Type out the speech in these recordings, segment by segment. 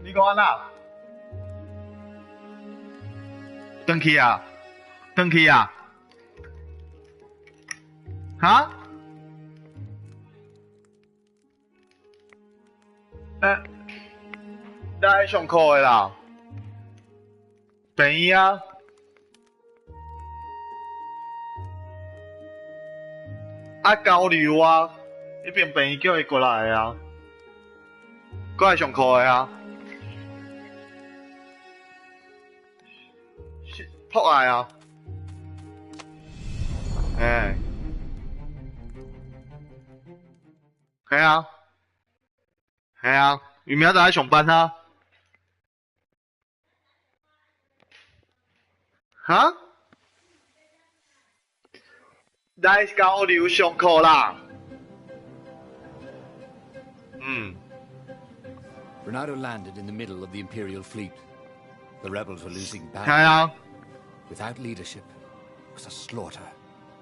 你讲安那？登去啊？登去啊？哈？来上课的啦，便宜啊！交流啊，迄边便宜叫伊过来的啊，过来上课的啊，扑来啊，系啊，系啊，伊明仔载上班啊，哈？来交流上课啦。Ronaldo landed in the middle of the Imperial fleet. The rebels were losing badly. 系啊， Without leadership, it was a slaughter.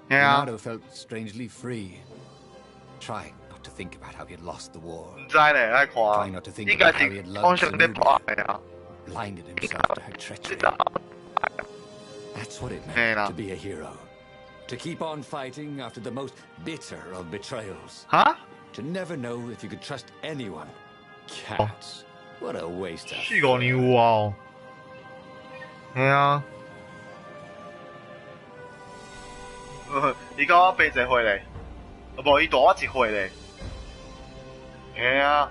系啊， Ronaldo felt strangely free, trying not to think about how he had lost the war, 唔知咧，爱 trying 看， not to think 应该 about how he 是 had loved 通常咧 Saluda, 拍的啊， blinded himself to her treachery. That's what it Hey, meant now. to be a hero. To keep on fighting after the most bitter of betrayals. 哈？ To never know if you could trust anyone. Cats. What a waste of... 4、5年有啊，系啊，伊甲我爬一岁咧，无伊大我1岁咧，系啊。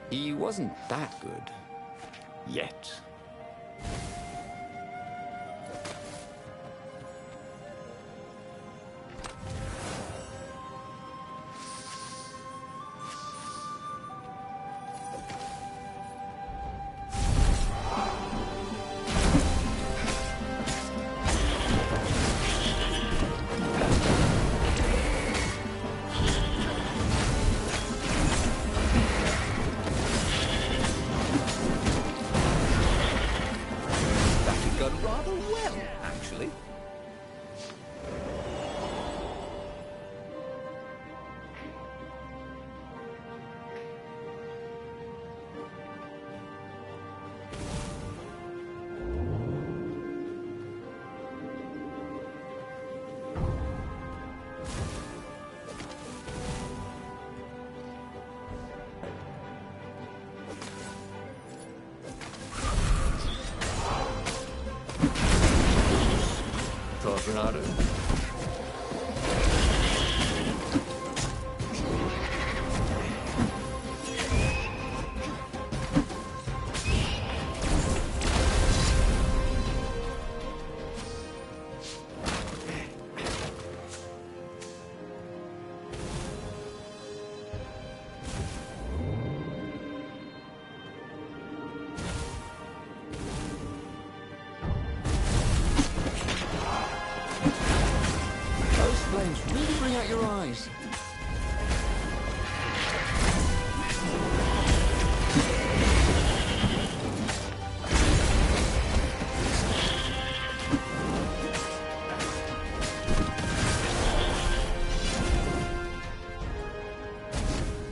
He wasn't that good. Yet. Actually. Thought Ronaldo. Really bring out your eyes.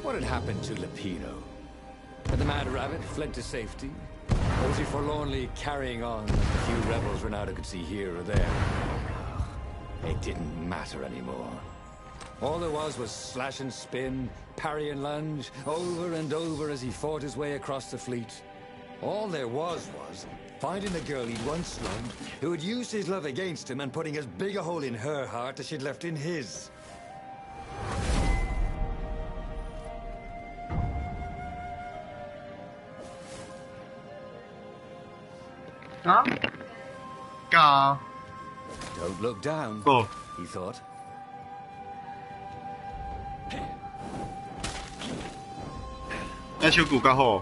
What had happened to Lepido? Had the Mad Rabbit fled to safety? Or was he forlornly carrying on like the few rebels Ronaldo could see here or there? It didn't matter anymore. All there was slash and spin, parry and lunge, over and over as he fought his way across the fleet. All there was finding the girl he'd once loved, who had used his love against him and putting as big a hole in her heart as she'd left in his. Huh? Gah. Don't look down, Oh. he thought. 咱手骨较好。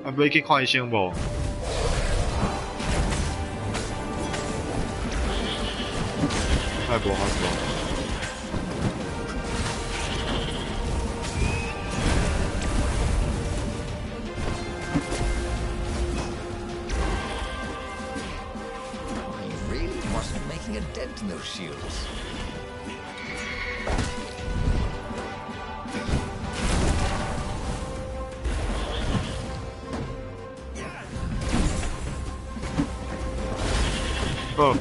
啊，要去看医生无？还无，还无。A dent in those shields. Oh.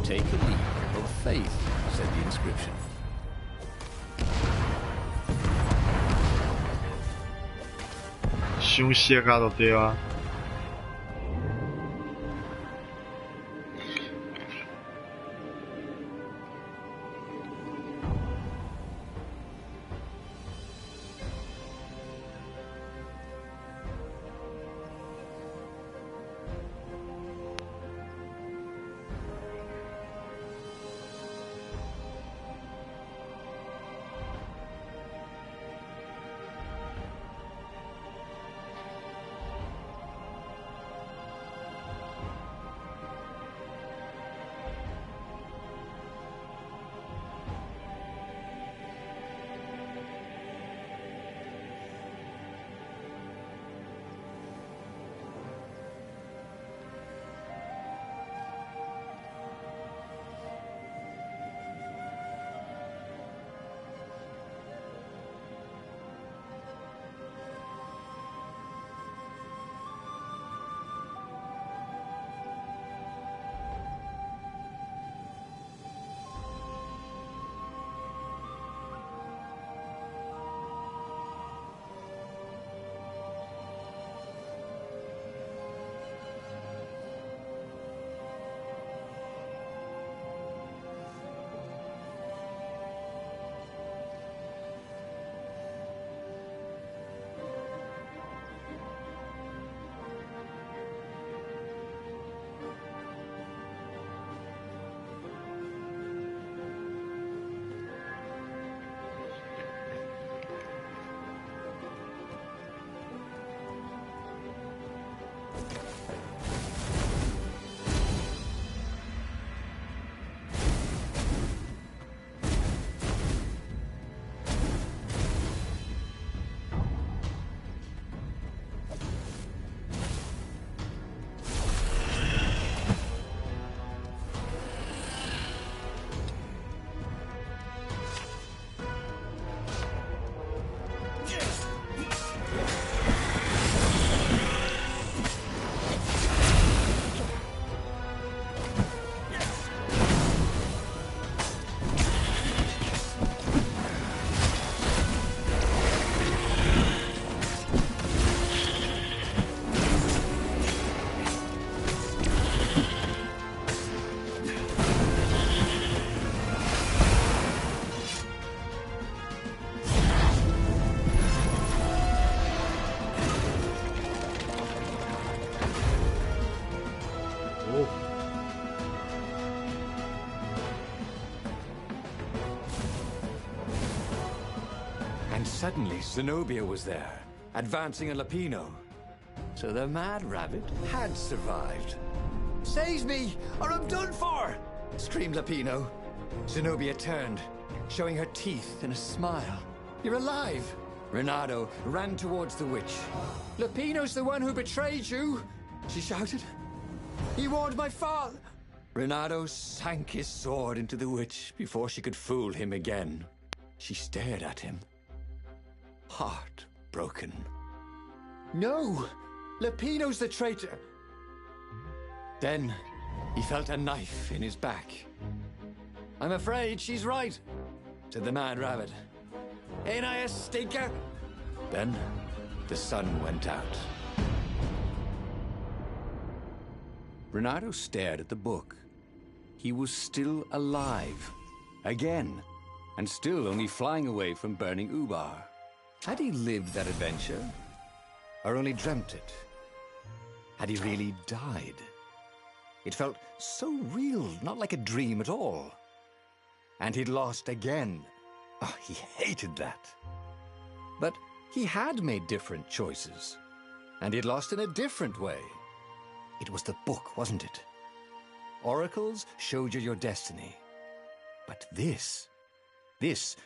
Take a leap of faith, said the inscription. 伤色啊，就对啊。And suddenly, Zenobia was there, advancing a Lapino. So the Mad Rabbit had survived. Save me, or I'm done for! Screamed Lapino. Zenobia turned, showing her teeth in a smile. You're alive! Renato ran towards the witch. Lapino's the one who betrayed you! She shouted. He warned my father! Renato sank his sword into the witch before she could fool him again. She stared at him, heartbroken. No! Lapino's the traitor! Then he felt a knife in his back. I'm afraid she's right, said the Mad Rabbit. Ain't I a stinker? Then the sun went out. Renato stared at the book. He was still alive. Again. And still only flying away from burning Ubar. Had he lived that adventure? Or only dreamt it? Had he really died? It felt so real, not like a dream at all. And he'd lost again. Oh, he hated that. But he had made different choices. And he'd lost in a different way. It was the book, wasn't it? Oracles showed you your destiny. But this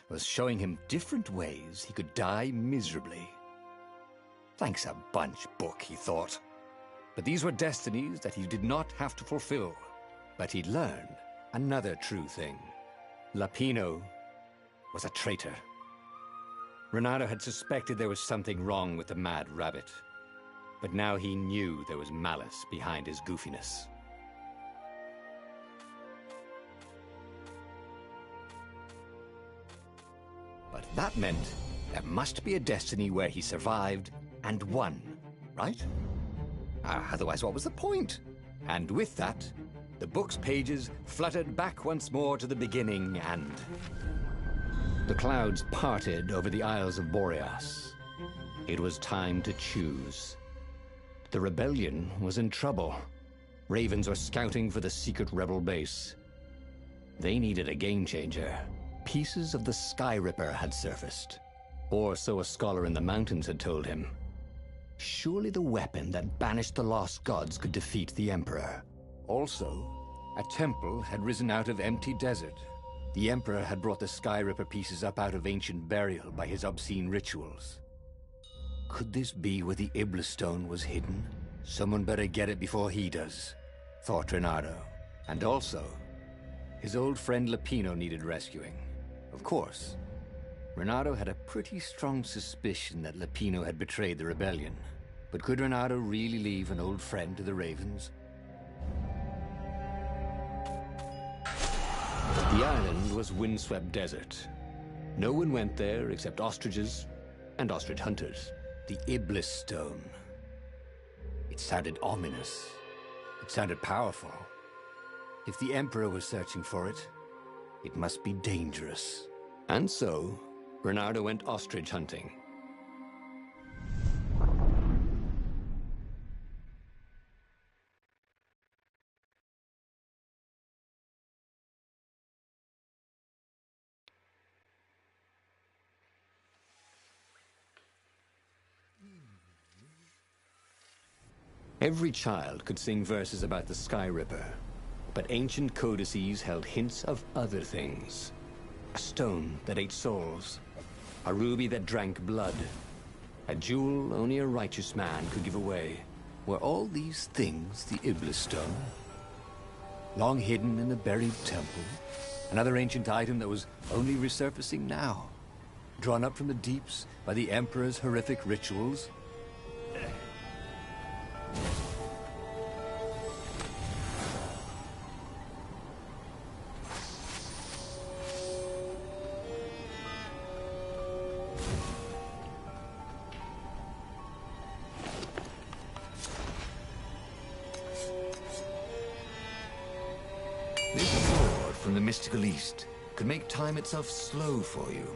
was showing him different ways he could die miserably. Thanks a bunch, book, he thought. But these were destinies that he did not have to fulfill. But he'd learned another true thing. Lapino was a traitor. Renato had suspected there was something wrong with the Mad Rabbit. But now he knew there was malice behind his goofiness. But that meant there must be a destiny where he survived and won, right? Otherwise, what was the point? And with that, the book's pages fluttered back once more to the beginning, and the clouds parted over the Isles of Boreas. It was time to choose. The rebellion was in trouble. Ravens were scouting for the secret rebel base. They needed a game-changer. Pieces of the Sky Ripper had surfaced. Or so a scholar in the mountains had told him. Surely the weapon that banished the lost gods could defeat the Emperor. Also, a temple had risen out of empty desert. The Emperor had brought the Sky Ripper pieces up out of ancient burial by his obscene rituals. Could this be where the Iblis stone was hidden? Someone better get it before he does, thought Renato. And also, his old friend Lapino needed rescuing. Of course, Renato had a pretty strong suspicion that Lapino had betrayed the rebellion. But could Renato really leave an old friend to the Ravens? The island was windswept desert. No one went there except ostriches and ostrich hunters. The Iblis stone. It sounded ominous. It sounded powerful. If the Emperor was searching for it, it must be dangerous. And so, Renato went ostrich hunting. Every child could sing verses about the Sky Ripper, but ancient codices held hints of other things. A stone that ate souls, a ruby that drank blood, a jewel only a righteous man could give away. Were all these things the Iblis stone? Long hidden in a buried temple, another ancient item that was only resurfacing now, drawn up from the deeps by the Emperor's horrific rituals? This sword from the mystical East could make time itself slow for you.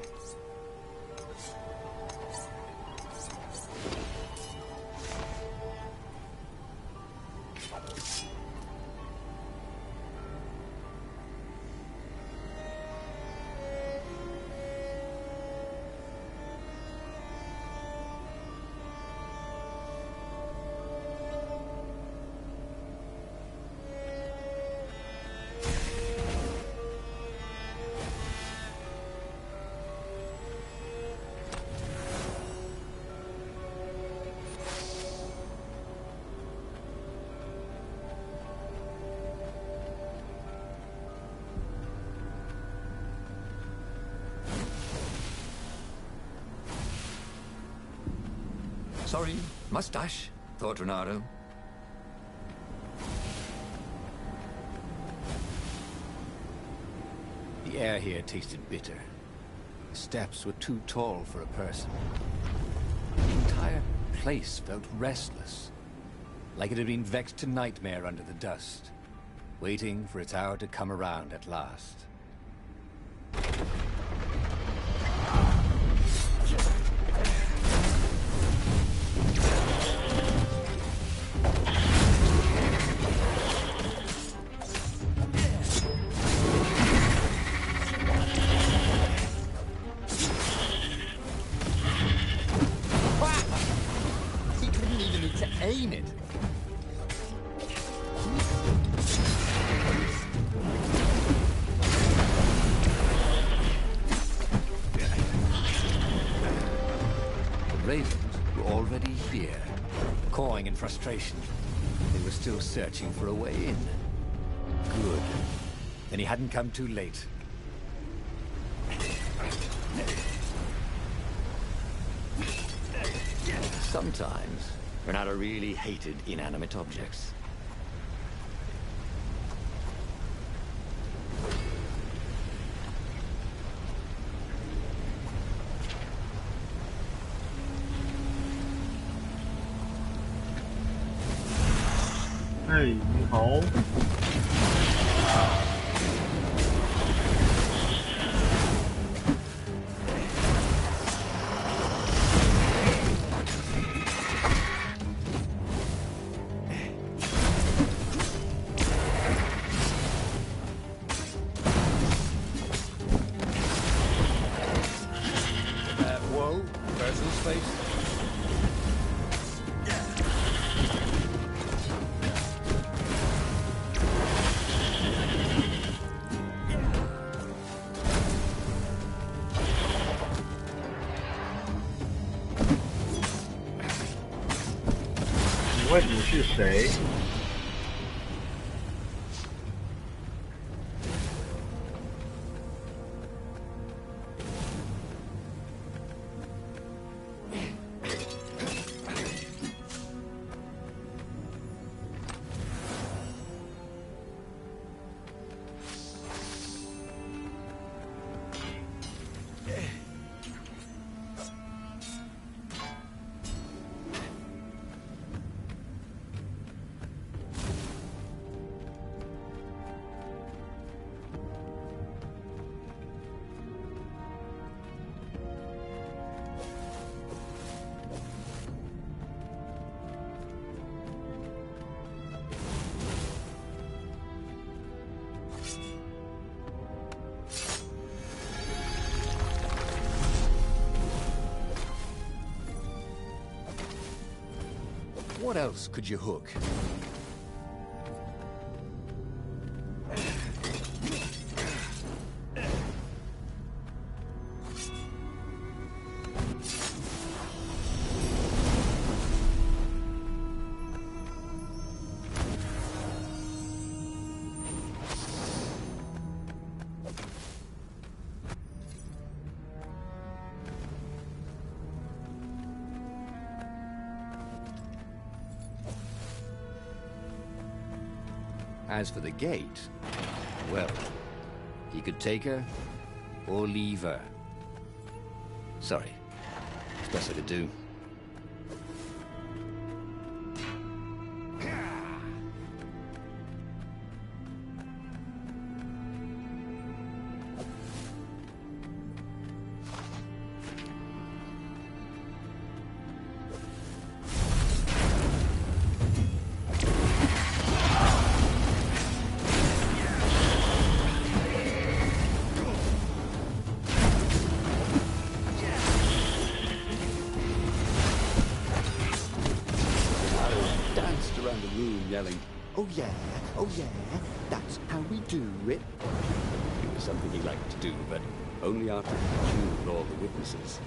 Sorry, mustache, thought Renato. The air here tasted bitter. The steps were too tall for a person. In time, entire place felt restless, like it had been vexed to nightmare under the dust, waiting for its hour to come around at last. He didn't even need to aim it. The ravens were already here, cawing in frustration. They were still searching for a way in. Good. Then he hadn't come too late. Sometimes, Renata really hated inanimate objects. "哎，你好。Whoa, personal space.请问你是谁？What else could you hook? As for the gate, well, he could take her or leave her. Sorry, it's best I could do. Yelling, Oh yeah, that's how we do it. it was something he liked to do, but only after he killed all the witnesses.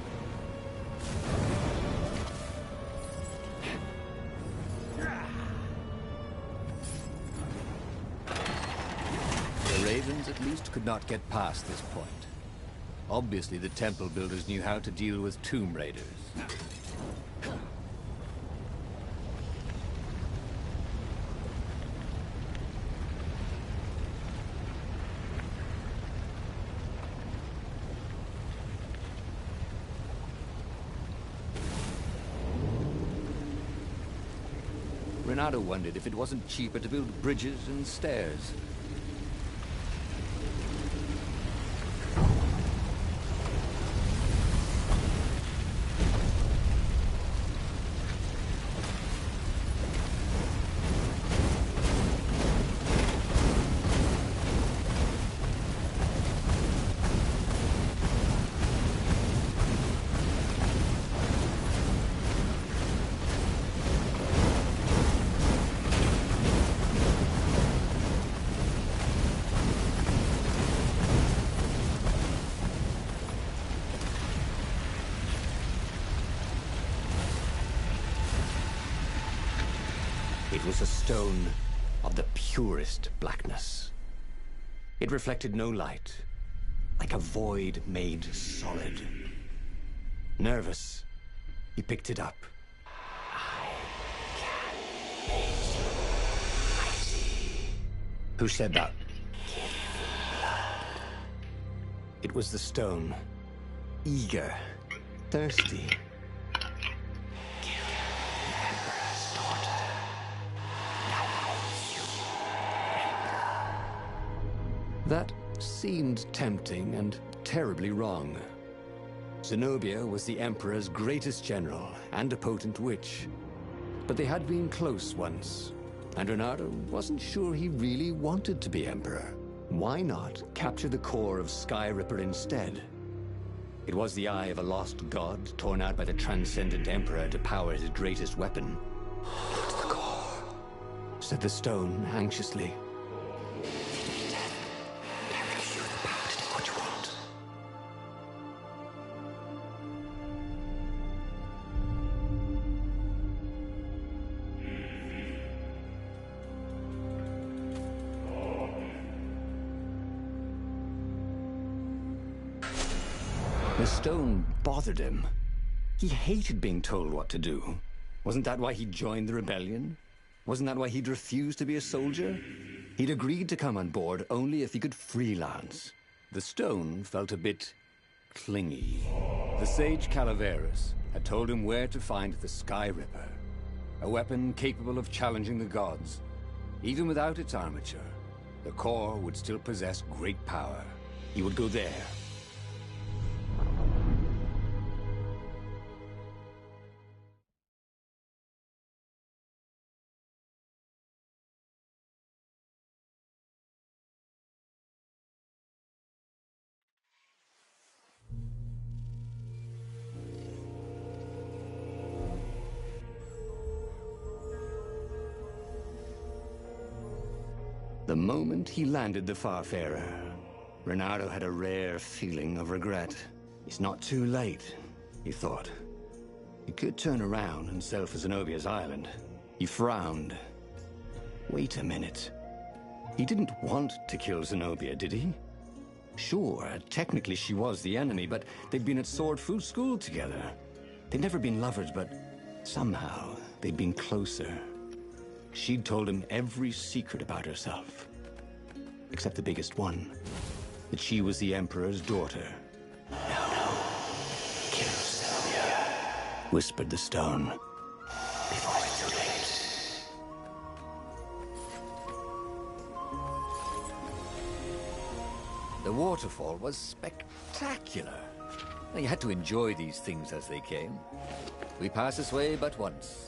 The ravens at least could not get past this point. Obviously the temple builders knew how to deal with tomb raiders. Renato wondered if it wasn't cheaper to build bridges and stairs. It was a stone of the purest blackness. It reflected no light, like a void made solid. Nervous, he picked it up. I can make you mighty. Who said that? Give me blood. It was the stone, eager, thirsty. That seemed tempting and terribly wrong. Zenobia was the Emperor's greatest general and a potent witch. But they had been close once, and Renato wasn't sure he really wanted to be Emperor. Why not capture the core of Skyripper instead? It was the eye of a lost god torn out by the Transcendent Emperor to power his greatest weapon. "Not the core," said the stone anxiously. The stone bothered him. He hated being told what to do. Wasn't that why he joined the rebellion? Wasn't that why he'd refused to be a soldier? He'd agreed to come on board only if he could freelance. The stone felt a bit clingy. The sage Calaveras had told him where to find the Skyripper, a weapon capable of challenging the gods. Even without its armature, the core would still possess great power. He would go there. The moment he landed the Farfarer, Renato had a rare feeling of regret. It's not too late, he thought. He could turn around and sail for Zenobia's island. He frowned. Wait a minute. He didn't want to kill Zenobia, did he? Sure, technically she was the enemy, but they'd been at Sword Fu school together. They'd never been lovers, but somehow they'd been closer. She'd told him every secret about herself. Except the biggest one. That she was the Emperor's daughter. No. Kill Zenobia, whispered the stone. Before it's too late. The waterfall was spectacular. You had to enjoy these things as they came. We pass this way but once.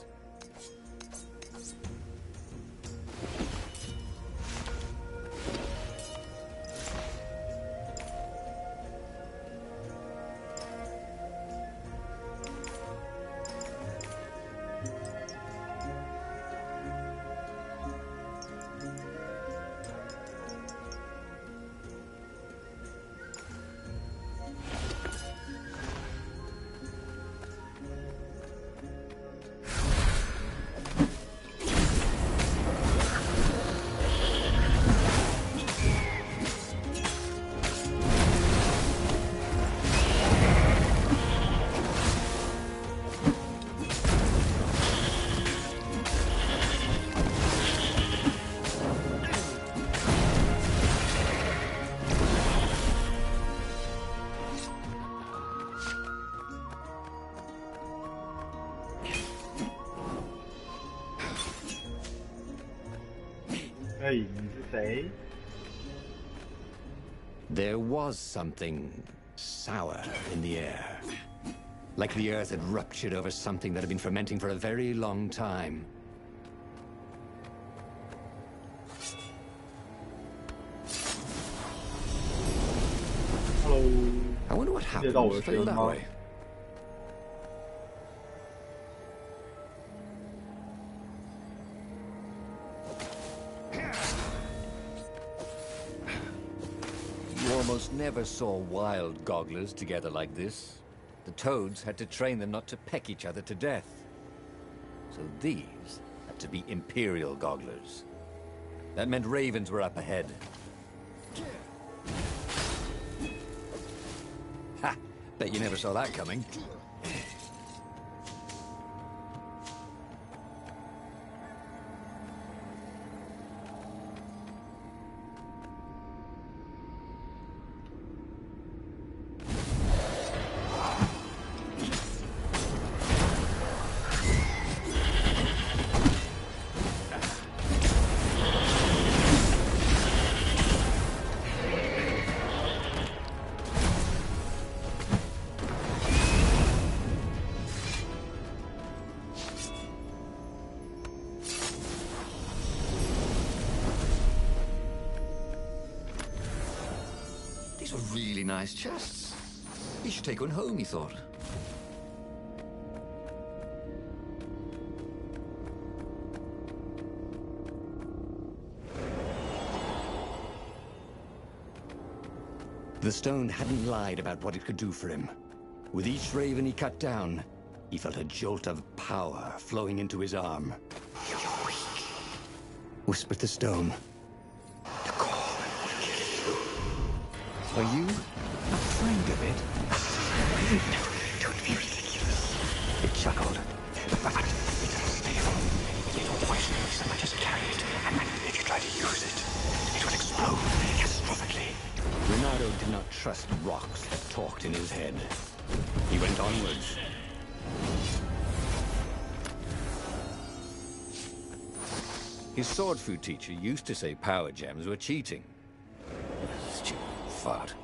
嘿，你是谁？ There was something sour in the air. Like the earth had ruptured over something that had been fermenting for a very long time. Hello， I wonder what 听得到我 happened 的 if 声 I 音 go that 吗？ way. You almost never saw wild gogglers together like this. The toads had to train them not to peck each other to death. So these had to be imperial gogglers. That meant ravens were up ahead. Ha! Bet you never saw that coming. These were really nice chests. You should take one home, he thought. The stone hadn't lied about what it could do for him. With each raven he cut down, he felt a jolt of power flowing into his arm. "You're weak," whispered the stone. "The core will kill you. Are you afraid of it?" "No, don't be ridiculous," it chuckled. "The fact it doesn't stable. It will poison you so much as to carry it, and if you try to use it, it will explode catastrophically." Reynardo did not trust rocks that talked in his head. He went onwards. His sword food teacher used to say power gems were cheating. Stupid fart.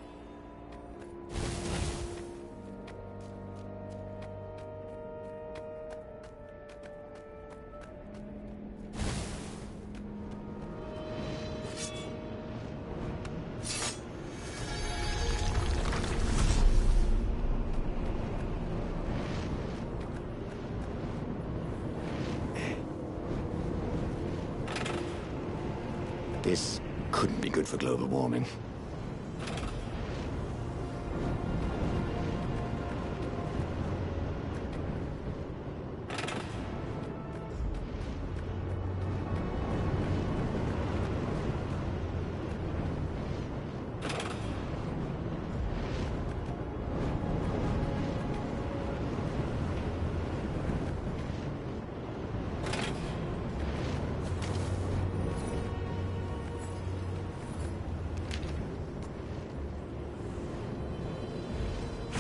This couldn't be good for global warming.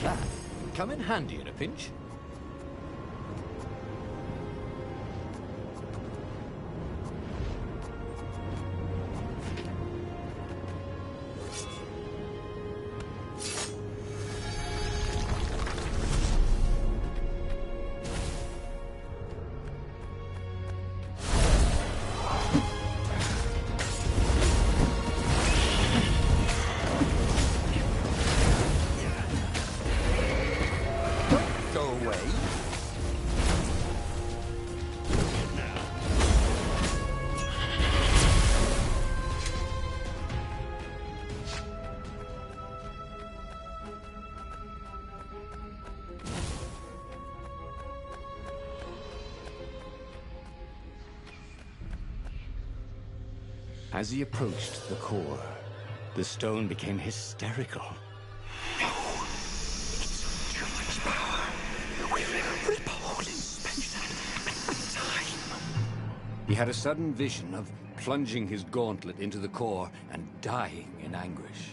That would come in handy in a pinch. Go away. As he approached the core, the stone became hysterical. No, it's too much power. We'll rip a hole in space and time. He had a sudden vision of plunging his gauntlet into the core and dying in anguish.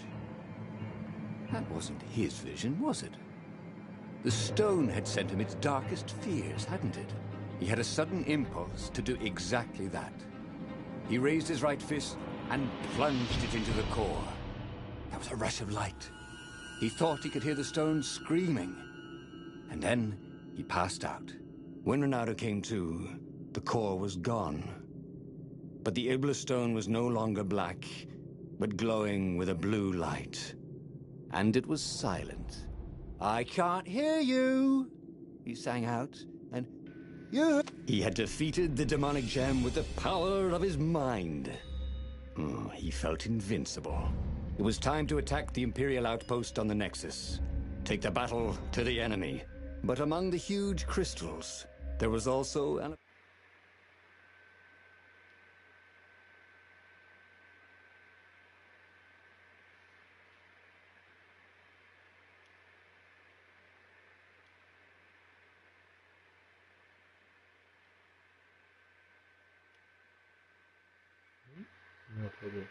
That wasn't his vision, was it? The stone had sent him its darkest fears, hadn't it? He had a sudden impulse to do exactly that. He raised his right fist and plunged it into the core. There was a rush of light. He thought he could hear the stone screaming. And then he passed out. When Ronaldo came to, the core was gone. But the Iblis stone was no longer black, but glowing with a blue light. And it was silent. "I can't hear you," he sang out, and you... He had defeated the demonic gem with the power of his mind. He felt invincible. It was time to attack the Imperial outpost on the Nexus. Take the battle to the enemy. But among the huge crystals, there was also an... No problem.